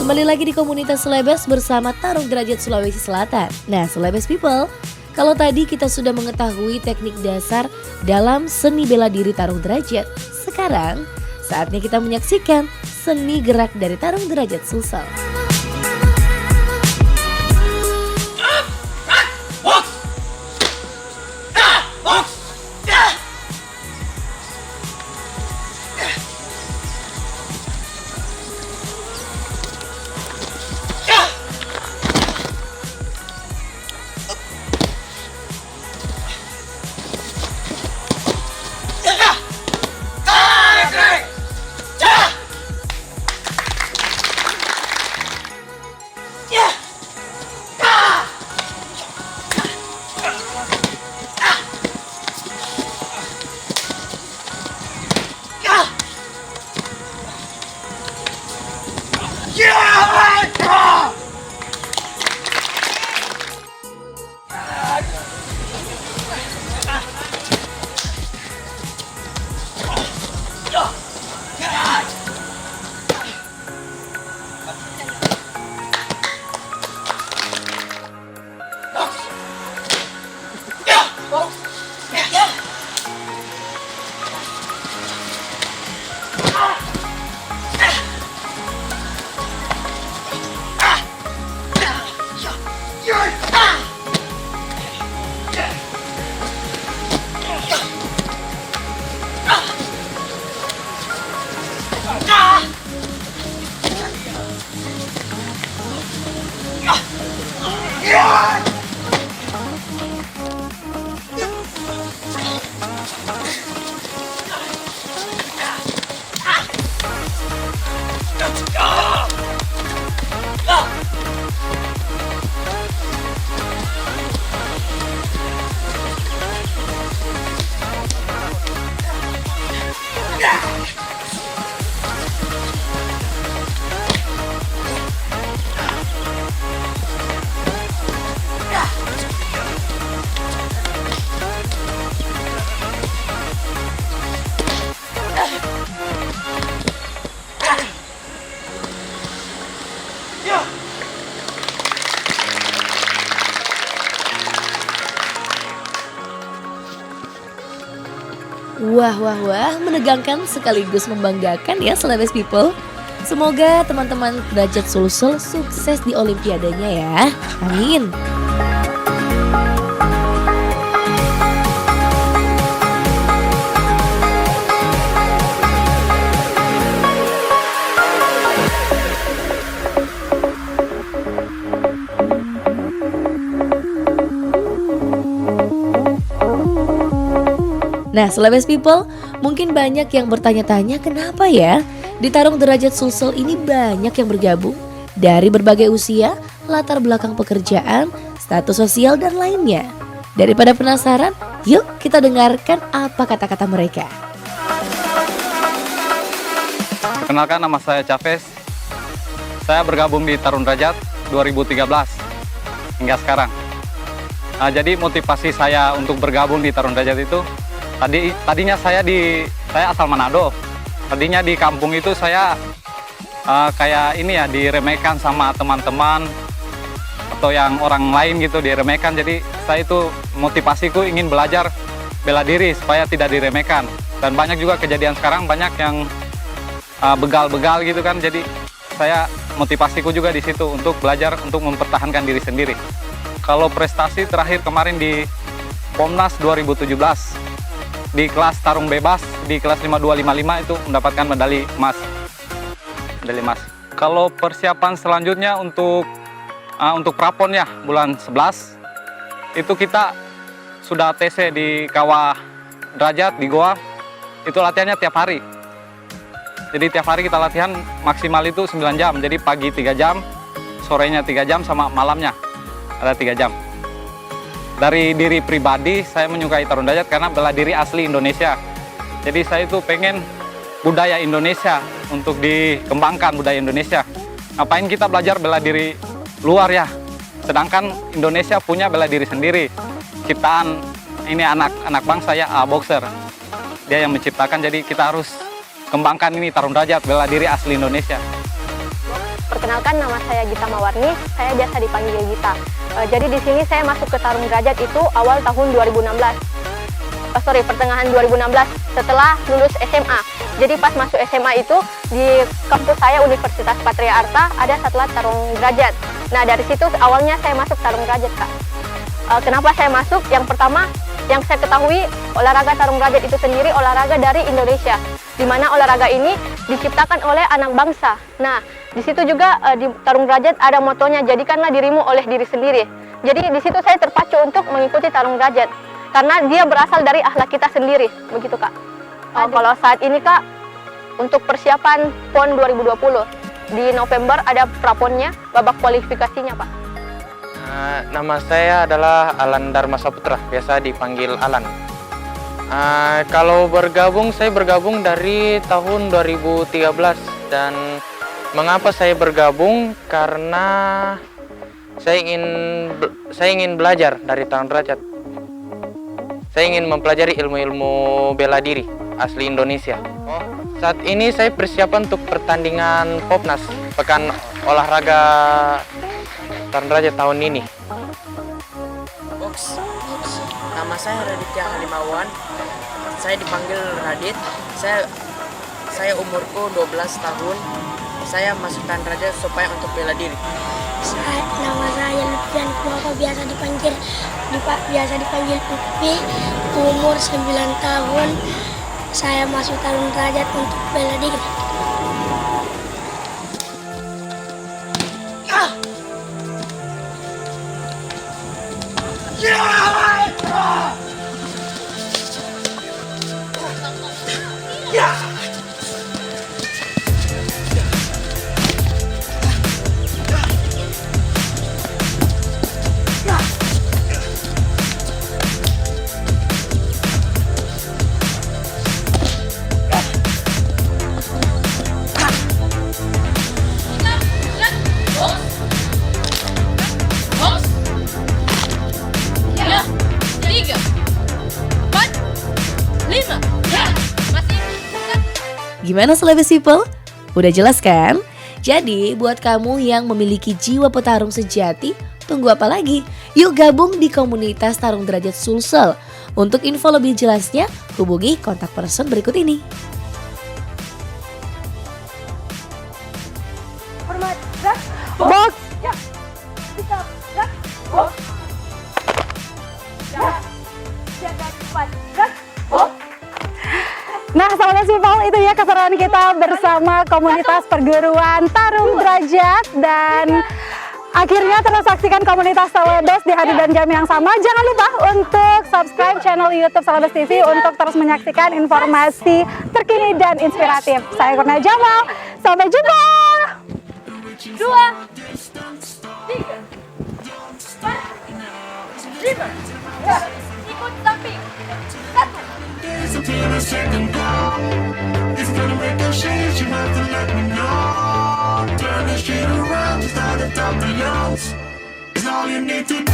Kembali lagi di komunitas Selebes bersama Tarung Derajat Sulawesi Selatan. Nah, Selebes People, kalau tadi kita sudah mengetahui teknik dasar dalam seni bela diri Tarung Derajat, sekarang saatnya kita menyaksikan seni gerak dari Tarung Derajat Sulsel. Wah, menegangkan sekaligus membanggakan ya Selebes People. Semoga teman-teman Derajat Sulsel sukses di Olimpiadanya ya. Amin. Nah, Selebes People, mungkin banyak yang bertanya-tanya kenapa ya di Tarung Derajat Sulsel ini banyak yang bergabung dari berbagai usia, latar belakang pekerjaan, status sosial dan lainnya. Daripada penasaran, yuk kita dengarkan apa kata-kata mereka. Perkenalkan, nama saya Chavez. Saya bergabung di Tarung Derajat 2013 hingga sekarang. Nah, jadi motivasi saya untuk bergabung di Tarung Derajat itu tadinya saya asal Manado. Tadinya di kampung itu saya kayak ini ya, diremehkan sama teman-teman atau yang orang lain gitu, diremehkan. Jadi saya itu motivasiku ingin belajar bela diri supaya tidak diremehkan. Dan banyak juga kejadian sekarang, banyak yang begal-begal gitu kan. Jadi saya motivasiku juga di situ untuk belajar untuk mempertahankan diri sendiri. Kalau prestasi terakhir kemarin di Pomnas 2017 di kelas tarung bebas di kelas 5255 itu mendapatkan medali emas. Kalau persiapan selanjutnya untuk prapon ya bulan 11 itu kita sudah TC di Kawah Derajat di Goa. Itu latihannya tiap hari. Jadi tiap hari kita latihan maksimal itu 9 jam. Jadi pagi 3 jam, sorenya 3 jam sama malamnya ada 3 jam. Dari diri pribadi, saya menyukai Tarung Derajat karena bela diri asli Indonesia. Jadi saya itu pengen budaya Indonesia untuk dikembangkan, budaya Indonesia. Ngapain kita belajar bela diri luar ya? Sedangkan Indonesia punya bela diri sendiri. Ciptaan ini anak bangsa ya, boxer. Dia yang menciptakan, jadi kita harus kembangkan ini Tarung Derajat, bela diri asli Indonesia. Perkenalkan, nama saya Gita Mawarni, saya biasa dipanggil Gita. Jadi di sini saya masuk ke Tarung Derajat itu awal tahun 2016. Pertengahan 2016 setelah lulus SMA. Jadi pas masuk SMA itu di kampus saya Universitas Patria Arta ada satelit Tarung Derajat. Nah dari situ awalnya saya masuk Tarung Derajat, Kak. Kenapa saya masuk? Yang pertama, yang saya ketahui olahraga Tarung Derajat itu sendiri olahraga dari Indonesia, di mana olahraga ini diciptakan oleh anak bangsa. Nah di situ juga di Tarung Derajat ada motonya, jadikanlah dirimu oleh diri sendiri. Jadi di situ saya terpacu untuk mengikuti Tarung Derajat karena dia berasal dari akhlak kita sendiri, begitu, Kak. Kalau saat ini, Kak, untuk persiapan PON 2020 di November ada praponnya, babak kualifikasinya, Pak. Nama saya adalah Alan Dharma Saputra, biasa dipanggil Alan. Kalau bergabung, saya bergabung dari tahun 2013. Dan mengapa saya bergabung? Karena saya ingin belajar dari Tarung Derajat. Saya ingin mempelajari ilmu-ilmu bela diri asli Indonesia. Saat ini saya persiapan untuk pertandingan Popnas, Pekan Olahraga Tarung Derajat tahun ini. Nama saya Raditya Halimawan. Saya dipanggil Radit. Saya umurku 12 tahun. Saya masuk Tarung Derajat supaya untuk bela diri. Nama saya Lutfian Kuaka, biasa dipanggil Upi. Umur 9 tahun. Saya masuk Tarung Derajat untuk bela diri. Gimana Selebes People? Udah jelas kan? Jadi buat kamu yang memiliki jiwa petarung sejati, tunggu apa lagi? Yuk gabung di komunitas Tarung Derajat Sulsel. Untuk info lebih jelasnya, hubungi kontak person berikut ini. Hormat, box. Ya. Sikap, box. Jaga cepat, box. Nah, Sahabat People, itu ya keseruan kita bersama komunitas perguruan Tarung Derajat. Dan akhirnya terus saksikan komunitas Selebes di hari dan jam yang sama. Jangan lupa untuk subscribe channel YouTube Selebes TV untuk terus menyaksikan informasi terkini dan inspiratif. Saya Kurnia Jamal, sampai jumpa. 2, 3, 4, 5. Ya, ikut samping. 1. Until a second go, it's gonna make a change. You have to let me know. Turn the shit around, start at the lungs. It's all you need to do.